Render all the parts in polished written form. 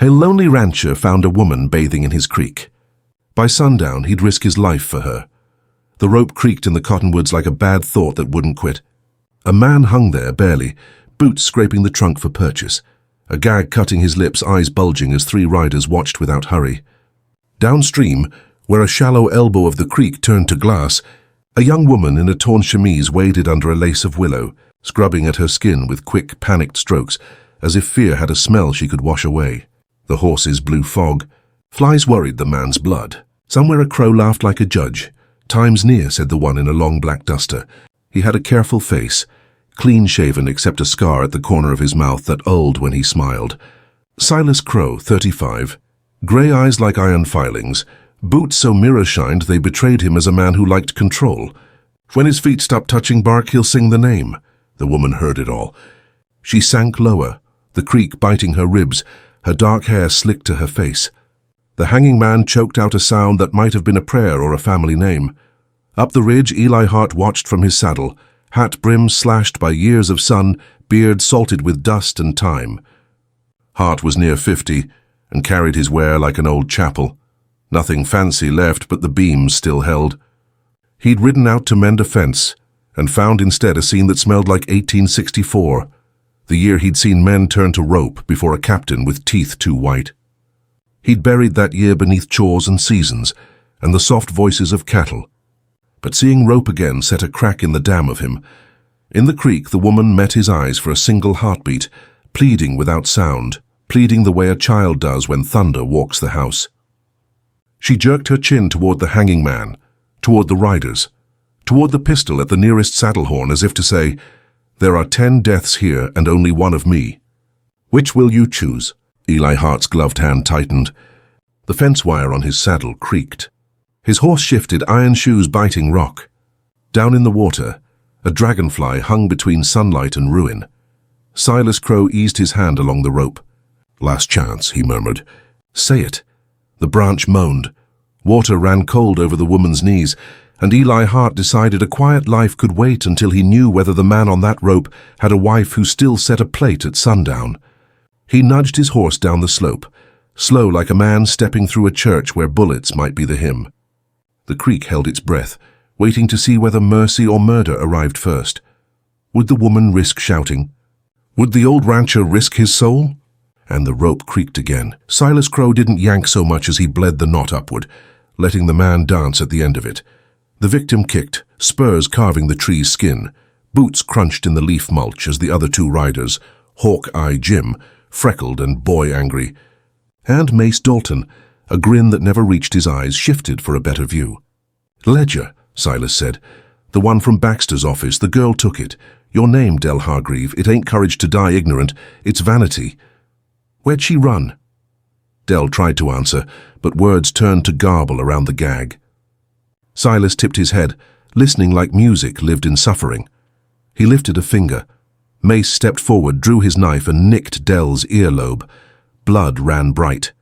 A lonely rancher found a woman bathing in his creek. By sundown, he'd risk his life for her. The rope creaked in the cottonwoods like a bad thought that wouldn't quit. A man hung there, barely, boots scraping the trunk for purchase, a gag cutting his lips, eyes bulging as 3 riders watched without hurry. Downstream, where a shallow elbow of the creek turned to glass, a young woman in a torn chemise waded under a lace of willow, scrubbing at her skin with quick, panicked strokes, as if fear had a smell she could wash away. The horses blew fog. Flies worried the man's blood. Somewhere a crow laughed like a judge. "Time's near," said the one in a long black duster. He had a careful face, clean-shaven except a scar at the corner of his mouth that ulled when he smiled. Silas Crow, 35. Grey eyes like iron filings, boots so mirror-shined they betrayed him as a man who liked control. When his feet stop touching bark, he'll sing the name. The woman heard it all. She sank lower, the creek biting her ribs, her dark hair slicked to her face. The hanging man choked out a sound that might have been a prayer or a family name. Up the ridge, Eli Hart watched from his saddle, hat brim slashed by years of sun, beard salted with dust and time. Hart was near 50 and carried his wear like an old chapel. Nothing fancy left, but the beams still held. He'd ridden out to mend a fence and found instead a scene that smelled like 1864. The year he'd seen men turn to rope before a captain with teeth too white. He'd buried that year beneath chores and seasons and the soft voices of cattle. But seeing rope again set a crack in the dam of him. In the creek, the woman met his eyes for a single heartbeat, pleading without sound, pleading the way a child does when thunder walks the house. She jerked her chin toward the hanging man, toward the riders, toward the pistol at the nearest saddle horn, as if to say, "There are 10 deaths here and only one of me. Which will you choose?" Eli Hart's gloved hand tightened. The fence wire on his saddle creaked. His horse shifted, iron shoes biting rock. Down in the water, a dragonfly hung between sunlight and ruin. Silas Crow eased his hand along the rope. "Last chance," he murmured. "Say it." The branch moaned. Water ran cold over the woman's knees, and Eli Hart decided a quiet life could wait until he knew whether the man on that rope had a wife who still set a plate at sundown. He nudged his horse down the slope, slow like a man stepping through a church where bullets might be the hymn. The creek held its breath, waiting to see whether mercy or murder arrived first. Would the woman risk shouting? Would the old rancher risk his soul? And the rope creaked again. Silas Crow didn't yank so much as he bled the knot upward, letting the man dance at the end of it. The victim kicked, spurs carving the tree's skin. Boots crunched in the leaf mulch as the other 2 riders, Hawk-Eye Jim, freckled and boy-angry. And Mace Dalton, a grin that never reached his eyes, shifted for a better view. "Ledger," Silas said. "The one from Baxter's office. The girl took it. Your name, Del Hargreave. It ain't courage to die ignorant. It's vanity. Where'd she run?" Del tried to answer, but words turned to garble around the gag. Silas tipped his head, listening like music lived in suffering. He lifted a finger. Mace stepped forward, drew his knife, and nicked Del's earlobe. Blood ran bright.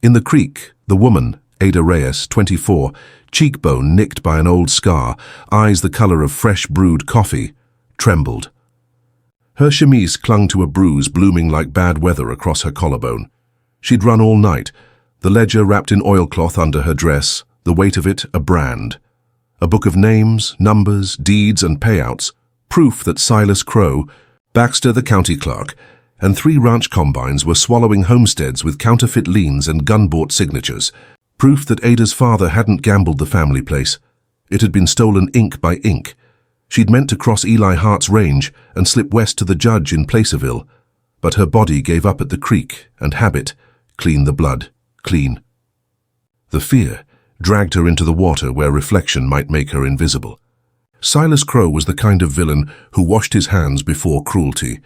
In the creek, the woman, Ada Reyes, 24, cheekbone nicked by an old scar, eyes the color of fresh brewed coffee, trembled. Her chemise clung to a bruise blooming like bad weather across her collarbone. She'd run all night, the ledger wrapped in oilcloth under her dress, the weight of it a brand. A book of names, numbers, deeds, and payouts, proof that Silas Crow, Baxter the county clerk, and 3 ranch combines were swallowing homesteads with counterfeit liens and gun-bought signatures. Proof that Ada's father hadn't gambled the family place. It had been stolen ink by ink. She'd meant to cross Eli Hart's range and slip west to the judge in Placerville, but her body gave up at the creek, and habit, clean the blood, clean. The fear dragged her into the water where reflection might make her invisible. Silas Crow was the kind of villain who washed his hands before cruelty.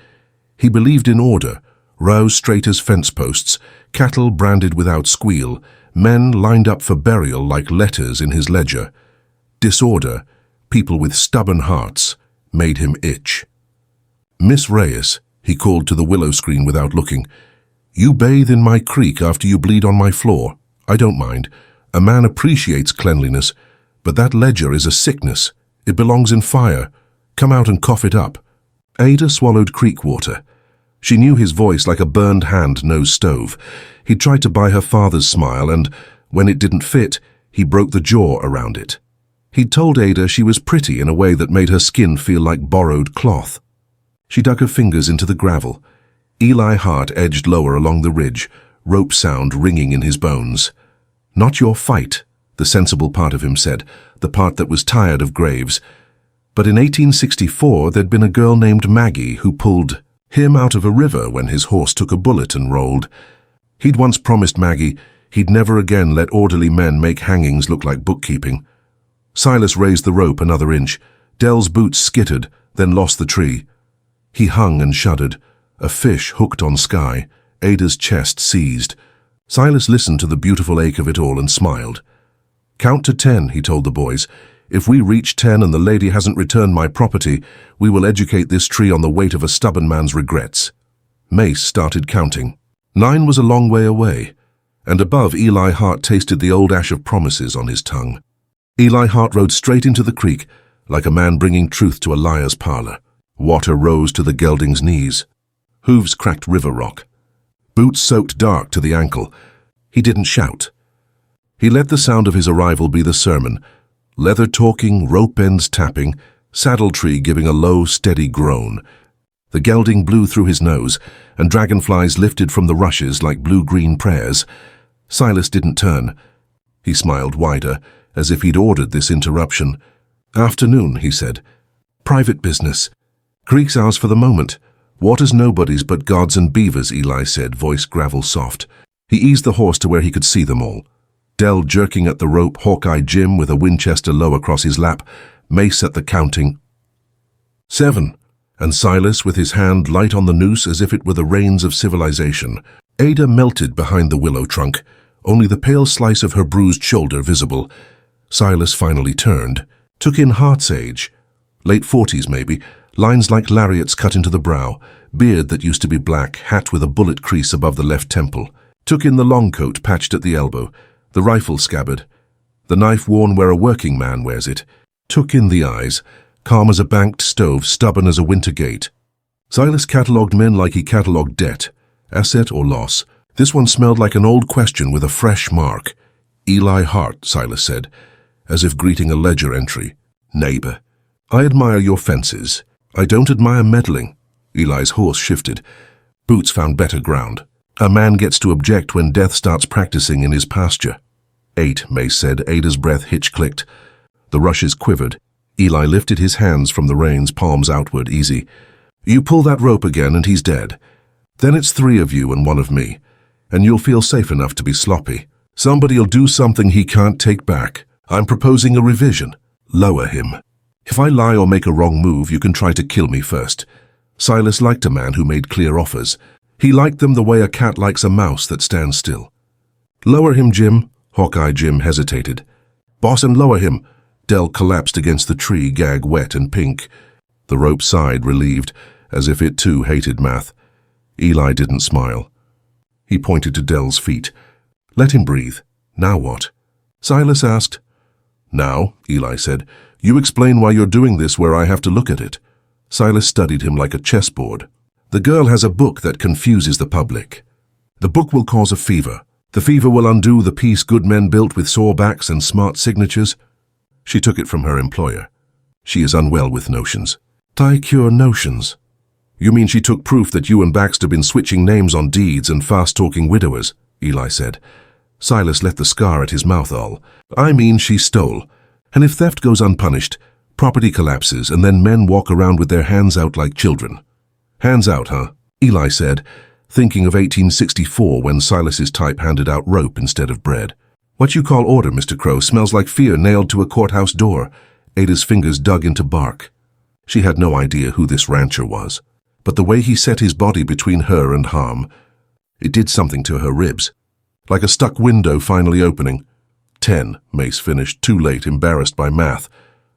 He believed in order, rows straight as fence posts, cattle branded without squeal, men lined up for burial like letters in his ledger. Disorder, people with stubborn hearts, made him itch. "Miss Reyes," he called to the willow screen without looking, "you bathe in my creek after you bleed on my floor. I don't mind. A man appreciates cleanliness, but that ledger is a sickness. It belongs in fire. Come out and cough it up." Ada swallowed creek water. She knew his voice like a burned hand knows stove. He'd tried to buy her father's smile, and when it didn't fit, he broke the jaw around it. He'd told Ada she was pretty in a way that made her skin feel like borrowed cloth. She dug her fingers into the gravel. Eli Hart edged lower along the ridge, rope sound ringing in his bones. Not your fight, the sensible part of him said, the part that was tired of graves. But in 1864 there'd been a girl named Maggie who pulled him out of a river when his horse took a bullet and rolled. He'd once promised Maggie he'd never again let orderly men make hangings look like bookkeeping. Silas raised the rope another inch. Dell's boots skittered, then lost the tree. He hung and shuddered. A fish hooked on sky. Ada's chest seized. Silas listened to the beautiful ache of it all and smiled. "Count to 10, he told the boys. "If we reach 10 and the lady hasn't returned my property, we will educate this tree on the weight of a stubborn man's regrets." Mace started counting. 9 was a long way away, and above Eli Hart tasted the old ash of promises on his tongue. Eli Hart rode straight into the creek, like a man bringing truth to a liar's parlor. Water rose to the gelding's knees. Hooves cracked river rock. Boots soaked dark to the ankle. He didn't shout. He let the sound of his arrival be the sermon. Leather talking, rope ends tapping, saddle tree giving a low, steady groan. The gelding blew through his nose, and dragonflies lifted from the rushes like blue-green prayers. Silas didn't turn. He smiled wider, as if he'd ordered this interruption. "Afternoon," he said. "Private business. Creek's ours for the moment. Water's nobody's but God's and beavers," Eli said, voice gravel soft. He eased the horse to where he could see them all. Dell jerking at the rope, Hawkeye Jim with a Winchester low across his lap, Mace at the counting. 7, and Silas with his hand light on the noose as if it were the reins of civilization. Ada melted behind the willow trunk, only the pale slice of her bruised shoulder visible. Silas finally turned, took in Hart's age, late 40s maybe, lines like lariats cut into the brow, beard that used to be black, hat with a bullet crease above the left temple. Took in the long coat patched at the elbow, the rifle scabbard, the knife worn where a working man wears it. Took in the eyes, calm as a banked stove, stubborn as a winter gate. Silas catalogued men like he catalogued debt, asset or loss. This one smelled like an old question with a fresh mark. "Eli Hart," Silas said, as if greeting a ledger entry. "Neighbor, I admire your fences. I don't admire meddling." Eli's horse shifted. Boots found better ground. "A man gets to object when death starts practicing in his pasture." 8, Mace said. Ada's breath hitch-clicked. The rushes quivered. Eli lifted his hands from the reins, palms outward, easy. "You pull that rope again and he's dead. Then it's 3 of you and 1 of me, and you'll feel safe enough to be sloppy. Somebody'll do something he can't take back. I'm proposing a revision. Lower him. If I lie or make a wrong move, you can try to kill me first." Silas liked a man who made clear offers. He liked them the way a cat likes a mouse that stands still. "Lower him, Jim." Hawkeye Jim hesitated. "Boss, and lower him." Dell collapsed against the tree, gag wet and pink. The rope sighed, relieved, as if it too hated math. Eli didn't smile. He pointed to Dell's feet. "Let him breathe. Now what?" Silas asked. "Now," Eli said, "you explain why you're doing this where I have to look at it." Silas studied him like a chessboard. "The girl has a book that confuses the public. The book will cause a fever. The fever will undo the peace good men built with sore backs and smart signatures." She took it from her employer. "She is unwell with notions." "Cure notions? You mean she took proof that you and Baxter been switching names on deeds and fast-talking widowers?" Eli said. Silas let the scar at his mouth all. "I mean she stole. And if theft goes unpunished, property collapses and then men walk around with their hands out like children." "Hands out, huh?" Eli said, thinking of 1864 when Silas's type handed out rope instead of bread. "What you call order, Mr. Crow, smells like fear nailed to a courthouse door." Ada's fingers dug into bark. She had no idea who this rancher was, but the way he set his body between her and harm, it did something to her ribs. Like a stuck window finally opening. 10, Mace finished, too late, embarrassed by math.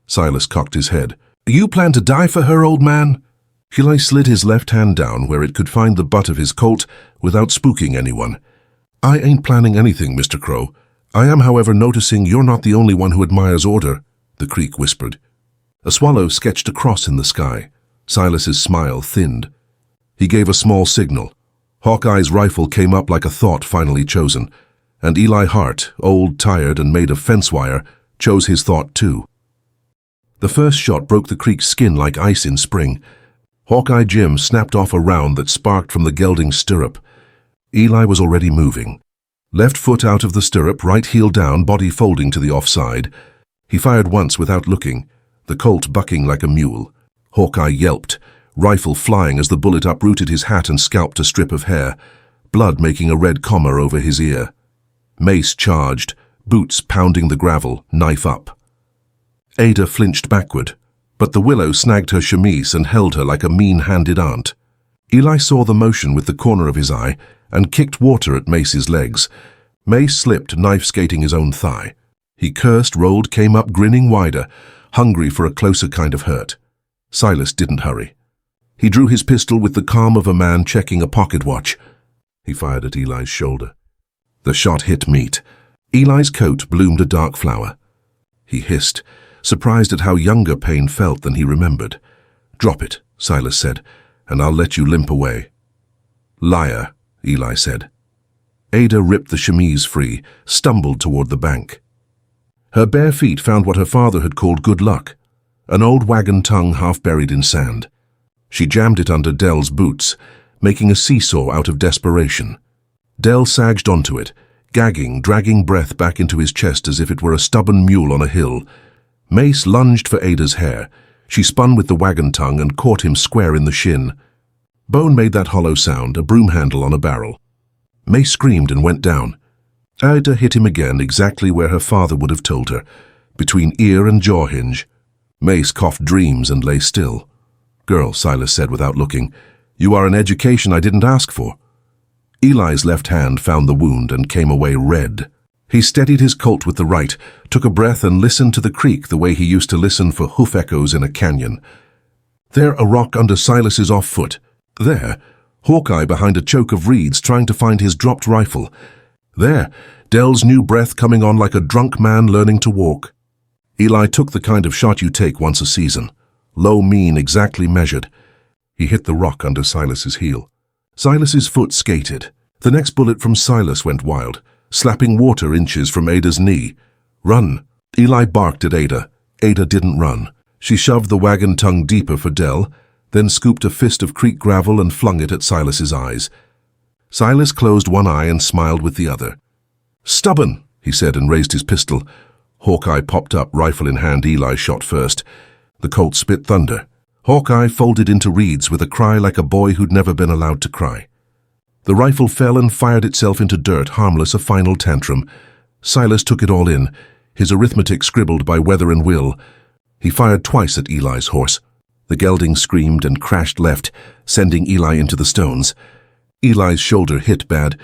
Silas cocked his head. "You plan to die for her, old man?" Eli slid his left hand down where it could find the butt of his Colt without spooking anyone. "I ain't planning anything, Mr. Crow. I am, however, noticing you're not the only one who admires order," the creek whispered. A swallow sketched a cross in the sky. Silas's smile thinned. He gave a small signal. Hawkeye's rifle came up like a thought finally chosen, and Eli Hart, old, tired, and made of fence wire, chose his thought too. The first shot broke the creek's skin like ice in spring. Hawkeye Jim snapped off a round that sparked from the gelding's stirrup. Eli was already moving. Left foot out of the stirrup, right heel down, body folding to the offside. He fired once without looking, the colt bucking like a mule. Hawkeye yelped, rifle flying as the bullet uprooted his hat and scalped a strip of hair, blood making a red comma over his ear. Mace charged, boots pounding the gravel, knife up. Ada flinched backward, but the willow snagged her chemise and held her like a mean-handed aunt. Eli saw the motion with the corner of his eye and kicked water at Mace's legs. Mace slipped, knife skating his own thigh. He cursed, rolled, came up grinning wider, hungry for a closer kind of hurt. Silas didn't hurry. He drew his pistol with the calm of a man checking a pocket watch. He fired at Eli's shoulder. The shot hit meat. Eli's coat bloomed a dark flower. He hissed, surprised at how younger pain felt than he remembered. "Drop it," Silas said, "and I'll let you limp away." "Liar," Eli said. Ada ripped the chemise free, stumbled toward the bank. Her bare feet found what her father had called good luck, an old wagon tongue half buried in sand. She jammed it under Dell's boots, making a seesaw out of desperation. Dell sagged onto it, gagging, dragging breath back into his chest as if it were a stubborn mule on a hill. Mace lunged for Ada's hair. She spun with the wagon tongue and caught him square in the shin. Bone made that hollow sound, a broom handle on a barrel. Mace screamed and went down. Ada hit him again, exactly where her father would have told her, between ear and jaw hinge. Mace coughed dreams and lay still. "Girl," Silas said without looking, "you are an education I didn't ask for." Eli's left hand found the wound and came away red. He steadied his colt with the right, took a breath and listened to the creek the way he used to listen for hoof echoes in a canyon. There, a rock under Silas's off foot. There, Hawkeye behind a choke of reeds trying to find his dropped rifle. There, Dell's new breath coming on like a drunk man learning to walk. Eli took the kind of shot you take once a season. Low, mean, exactly measured. He hit the rock under Silas's heel. Silas's foot skated. The next bullet from Silas went wild, slapping water inches from Ada's knee. "Run!" Eli barked at Ada. Ada didn't run. She shoved the wagon tongue deeper for Dell, then scooped a fist of creek gravel and flung it at Silas's eyes. Silas closed one eye and smiled with the other. "Stubborn," he said and raised his pistol. Hawkeye popped up, rifle in hand. Eli shot first. The colt spit thunder. Hawkeye folded into reeds with a cry like a boy who'd never been allowed to cry. The rifle fell and fired itself into dirt, harmless, a final tantrum. Silas took it all in, his arithmetic scribbled by weather and will. He fired twice at Eli's horse. The gelding screamed and crashed left, sending Eli into the stones. Eli's shoulder hit bad,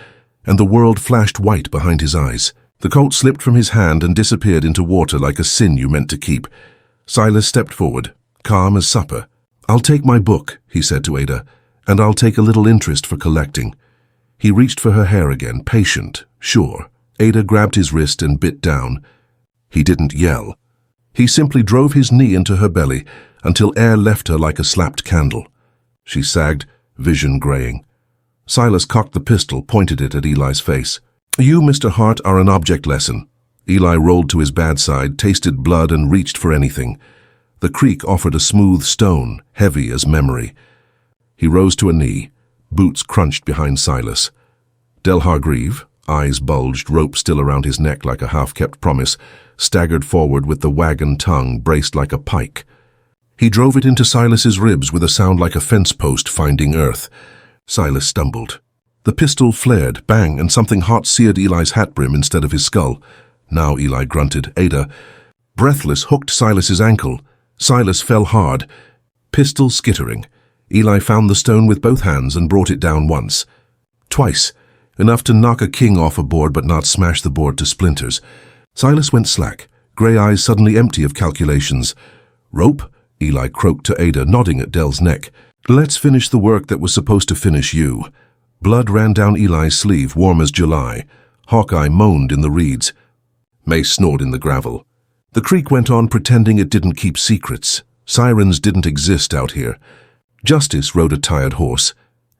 and the world flashed white behind his eyes. The colt slipped from his hand and disappeared into water like a sin you meant to keep. Silas stepped forward, calm as supper. "I'll take my book," he said to Ada, "and I'll take a little interest for collecting." He reached for her hair again, patient, sure. Ada grabbed his wrist and bit down. He didn't yell. He simply drove his knee into her belly until air left her like a slapped candle. She sagged, vision graying. Silas cocked the pistol, pointed it at Eli's face. "You, Mr. Hart, are an object lesson." Eli rolled to his bad side, tasted blood, and reached for anything. The creek offered a smooth stone, heavy as memory. He rose to a knee. Boots crunched behind Silas. Del Hargreave, eyes bulged, rope still around his neck like a half-kept promise, staggered forward with the wagon tongue braced like a pike. He drove it into Silas's ribs with a sound like a fence post finding earth. Silas stumbled. The pistol flared, bang, and something hot seared Eli's hat brim instead of his skull. Now Eli grunted. Ada, breathless, hooked Silas's ankle. Silas fell hard. Pistol skittering. Eli found the stone with both hands and brought it down once. Twice. Enough to knock a king off a board but not smash the board to splinters. Silas went slack, grey eyes suddenly empty of calculations. "Rope?" Eli croaked to Ada, nodding at Dell's neck. "Let's finish the work that was supposed to finish you." Blood ran down Eli's sleeve, warm as July. Hawkeye moaned in the reeds. Mace snored in the gravel. The creek went on pretending it didn't keep secrets. Sirens didn't exist out here. Justice rode a tired horse.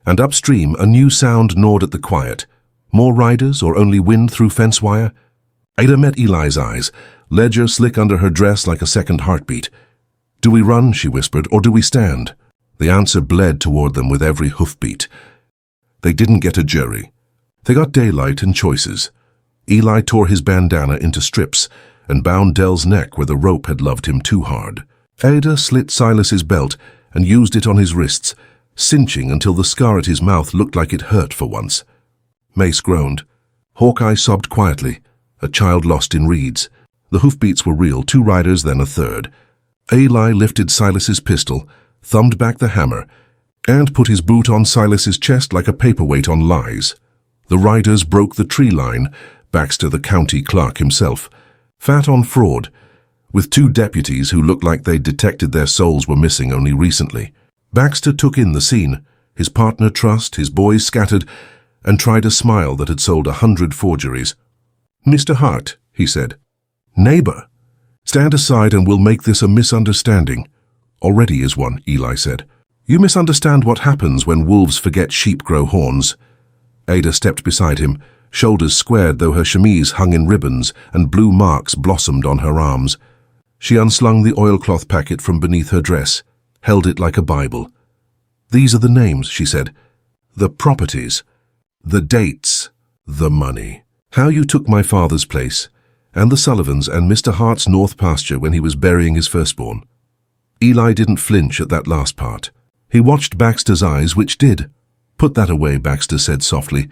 And upstream, a new sound gnawed at the quiet. More riders or only wind through fence wire? Ada met Eli's eyes, ledger slick under her dress like a second heartbeat. "Do we run," she whispered, "or do we stand?" The answer bled toward them with every hoofbeat. They didn't get a jury. They got daylight and choices. Eli tore his bandana into strips and bound Dell's neck where the rope had loved him too hard. Ada slit Silas's belt and used it on his wrists, cinching until the scar at his mouth looked like it hurt for once. Mace groaned. Hawkeye sobbed quietly, a child lost in reeds. The hoofbeats were real, 2 riders, then a third. Eli lifted Silas's pistol, thumbed back the hammer, and put his boot on Silas's chest like a paperweight on lies. The riders broke the tree line, Baxter the county clerk himself, fat on fraud, with 2 deputies who looked like they'd detected their souls were missing only recently. Baxter took in the scene, his partner trussed, his boys scattered, and tried a smile that had sold 100 forgeries. "Mr. Hart," he said. "Neighbor, stand aside and we'll make this a misunderstanding." "Already is one," Eli said. "You misunderstand what happens when wolves forget sheep grow horns." Ada stepped beside him, shoulders squared though her chemise hung in ribbons and blue marks blossomed on her arms. She unslung the oilcloth packet from beneath her dress, held it like a Bible. "These are the names," she said. "The properties, the dates, the money. How you took my father's place, and the Sullivans and Mr. Hart's north pasture when he was burying his firstborn." Eli didn't flinch at that last part. He watched Baxter's eyes, which did. "Put that away," Baxter said softly.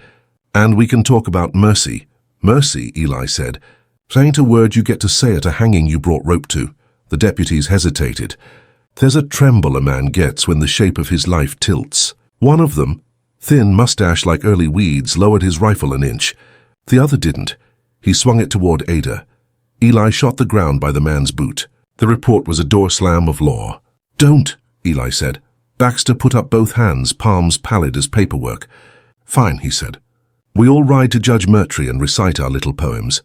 "And we can talk about mercy." "Mercy," Eli said. "It ain't a word you get to say at a hanging you brought rope to." The deputies hesitated. There's a tremble a man gets when the shape of his life tilts. One of them, thin mustache like early weeds, lowered his rifle an inch. The other didn't. He swung it toward Ada. Eli shot the ground by the man's boot. The report was a door slam of law. "Don't," Eli said. Baxter put up both hands, palms pallid as paperwork. "Fine," he said. "We all ride to Judge Murtry and recite our little poems.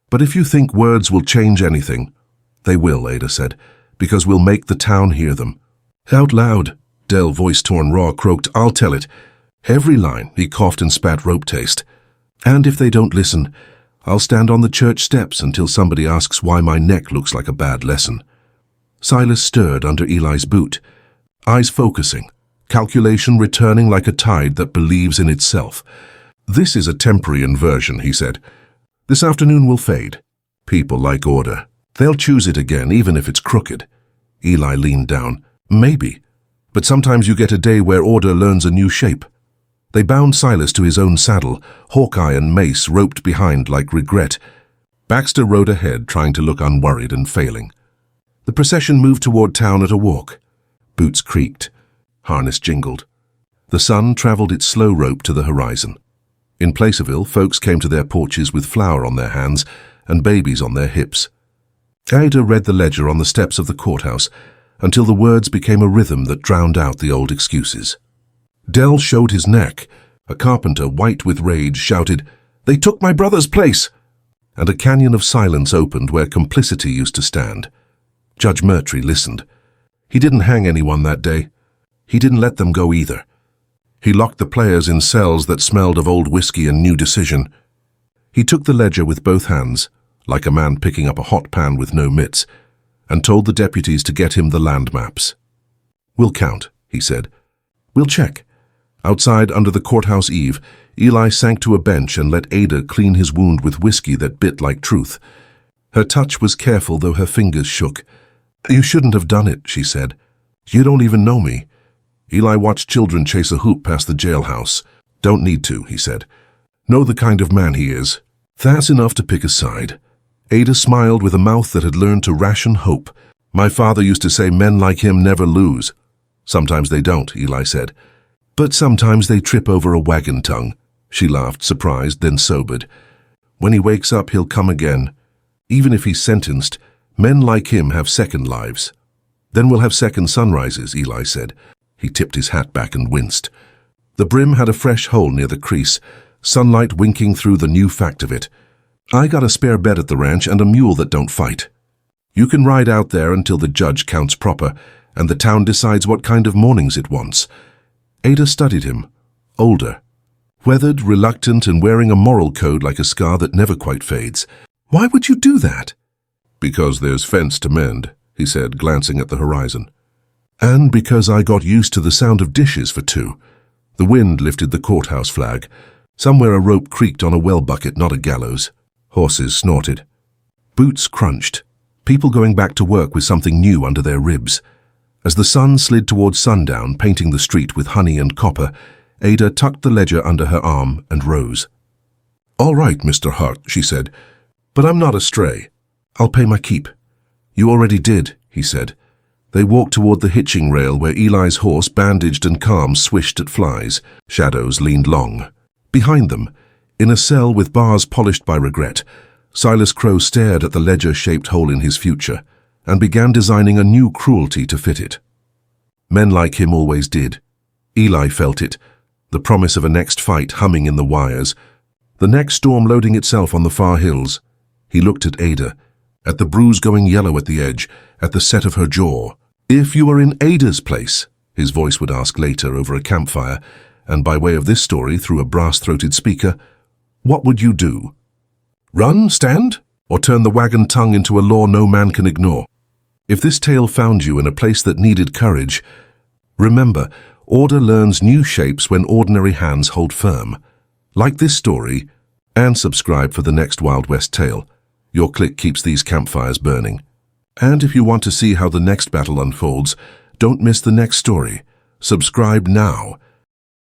But if you think words will change anything—" "They will," Ada said, "because we'll make the town hear them." "Out loud," Dell, voice torn raw, croaked. "I'll tell it. Every line," he coughed and spat rope taste. "And if they don't listen, I'll stand on the church steps until somebody asks why my neck looks like a bad lesson." Silas stirred under Eli's boot, eyes focusing, calculation returning like a tide that believes in itself. "This is a temporary inversion," he said. "This afternoon will fade. People like order. They'll choose it again, even if it's crooked." Eli leaned down. "Maybe. But sometimes you get a day where order learns a new shape." They bound Silas to his own saddle, Hawkeye and Mace roped behind like regret. Baxter rode ahead, trying to look unworried and failing. The procession moved toward town at a walk. Boots creaked. Harness jingled. The sun traveled its slow rope to the horizon. In Placerville, folks came to their porches with flour on their hands and babies on their hips. Ada read the ledger on the steps of the courthouse until the words became a rhythm that drowned out the old excuses. Dell showed his neck. A carpenter, white with rage, shouted, "They took my brother's place!" And a canyon of silence opened where complicity used to stand. Judge Murtry listened. He didn't hang anyone that day. He didn't let them go either. He locked the players in cells that smelled of old whiskey and new decision. He took the ledger with both hands, like a man picking up a hot pan with no mitts, and told the deputies to get him the land maps. "We'll count," he said. "We'll check." Outside, under the courthouse eave, Eli sank to a bench and let Ada clean his wound with whiskey that bit like truth. Her touch was careful, though her fingers shook. "You shouldn't have done it," she said. "You don't even know me." Eli watched children chase a hoop past the jailhouse. "Don't need to," he said. "Know the kind of man he is. That's enough to pick a side." Ada smiled with a mouth that had learned to ration hope. "My father used to say men like him never lose." "Sometimes they don't," Eli said. "But sometimes they trip over a wagon tongue." She laughed, surprised, then sobered. "When he wakes up, he'll come again. Even if he's sentenced, men like him have second lives." "Then we'll have second sunrises," Eli said. He tipped his hat back and winced. The brim had a fresh hole near the crease, sunlight winking through the new fact of it. "I got a spare bed at the ranch and a mule that don't fight. You can ride out there until the judge counts proper, and the town decides what kind of mornings it wants." Ada studied him, Older. Weathered, reluctant, and wearing a moral code like a scar that never quite fades. Why would you do that? Because there's fence to mend, he said, glancing at the horizon. And because I got used to the sound of dishes for two. The wind lifted the courthouse flag. Somewhere a rope creaked on a well bucket, not a gallows. Horses snorted. Boots crunched. People going back to work with something new under their ribs. As the sun slid towards sundown, painting the street with honey and copper, Ada tucked the ledger under her arm and rose. "All right, Mr. Hart," she said, "but I'm not a stray. I'll pay my keep." "You already did," he said. They walked toward the hitching rail where Eli's horse, bandaged and calm, swished at flies. Shadows leaned long. Behind them, in a cell with bars polished by regret, Silas Crow stared at the ledger-shaped hole in his future and began designing a new cruelty to fit it. Men like him always did. Eli felt it, the promise of a next fight humming in the wires, the next storm loading itself on the far hills. He looked at Ada, at the bruise going yellow at the edge, at the set of her jaw. "If you were in Ada's place," his voice would ask later over a campfire, and by way of this story through a brass-throated speaker, "what would you do? Run, stand, or turn the wagon tongue into a law no man can ignore?" If this tale found you in a place that needed courage, remember, order learns new shapes when ordinary hands hold firm. Like this story, and subscribe for the next Wild West tale. Your click keeps these campfires burning. And if you want to see how the next battle unfolds, don't miss the next story. Subscribe now